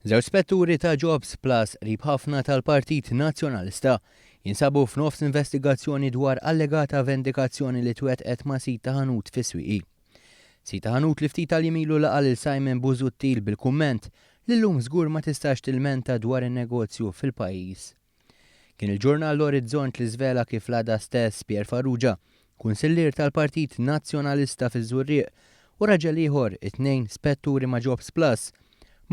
Żewġ spetturi ta' Jobs Plus qrib ħafna tal-Partit Nazzjonalista jinsabu f'nofs investigazzjoni dwar allegata vendikazzjoni li twettqet ma' sit ta' ħanut fis-Swieqi. Sit ta' ħanut li ftit tal-jimilu laqal il Simon Busuttil bil-kumment li llum żgur ma tistax tilmenta dwar in-negozju fil-pajjiż. Kien il-ġurnal l-Orizzont li żvela kif l-għada stess Pier Farrugia, kunsillier tal-Partit Nazzjonalista fiż-Żurrieq, u raġel ieħor it-tnejn spetturi ma' Jobs Plus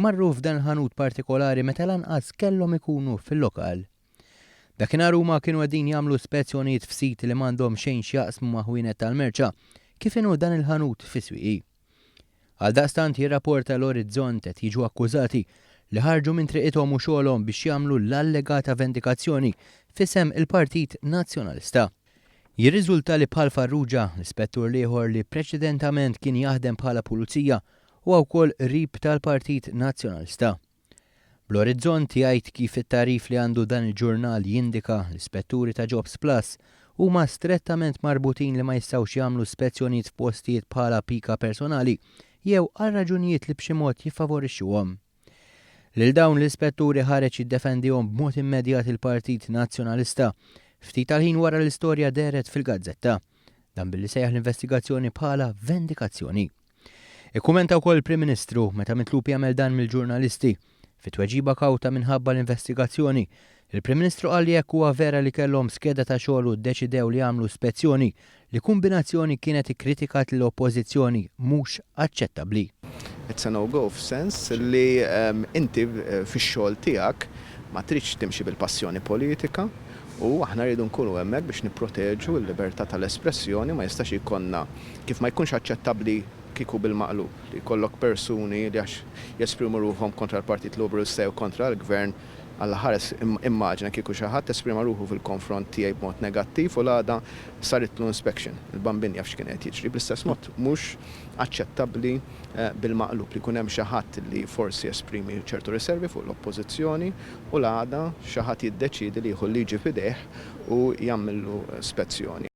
marru f'dan ħanut partikolari meta lanqas kellhom ikunu fil-lokal. Dakinhar huma kienu qegħdin jagħmlu spezzjonijiet f'siti li m'għandhom xejn x'jaqsmu ma' ħwienet tal-merċa kif inhu dan il-ħanut fis-Swieqi. Għaldaqstant jirrapporta l-Orizzont qed jiġu akkużati li ħarġu minn triqithom u xogħolhom biex jagħmlu l-allegata vendikazzjoni f'isem il-Partit Nazzjonalista. Jirriżulta li bħal Farrugia, l-ispettur ieħor li preċedentament kien jaħdem bħala pulizija u wkoll qrib tal-Partit Nazzjonalista. Bl-Orizzont jgħid kif it-tarif li għandu dan il-ġurnal jindika l-ispetturi ta' Jobs Plus huma strettament marbutin li ma jistgħux jagħmlu spezzjonijiet f'postijiet bħala pika personali jew għal raġunijiet li b'xi mod jiffavorixxuhom. Lil dawn l-ispetturi ħareġ jiddefendihom b'mod immedjat il-Partit Nazzjonalista ftit tal-ħin wara l-istorja deret fil-Gazzetta, dan billi sejjaħ l-investigazzjoni bħala vendikazzjoni. Ikkumenta wkoll il-Prim Ministru meta mitlub jagħmel dan mill-ġurnalisti. Fit-tweġiba kawta minħabba l-investigazzjoni, il-Prim Ministru qal li jekk huwa vera li kellhom skeda ta' xogħol u ddeċidew li jagħmlu spezzjoni li kombinazzjoni kienet ikkritikat l-oppożizzjoni mhux aċċettabbli. It's a no-go f'sens li inti fix-xogħol tiegħek ma tridx timxi bil-passjoni politika u aħna rridu nkunu hemmhekk biex nipproteġu l-libertà tal-espressjoni ma jistax ikollna kif ma jkunx aċċettabbli kieku bil-maqlub li jkollok persuni li għax jesprimu ruhom kontra l-Partit Liberal sew kontra l-Gvern Alla ħares immaġina kieku xi ħadd esprima ruħu fil-konfront tiegħi b'mod negattiv u l-għada saritlu inspection. Il-bambin jaf x'kien qed jiġri bl-istess mod mhux aċċettabbli bil-maqlub li jkun hemm xi ħadd li forsi esprimi ċertu riservi fuq l-oppożizzjoni u l-għada xi ħadd jiddeċiedi li jieħu liġi f'idejh u jagħmillu spezzjoni.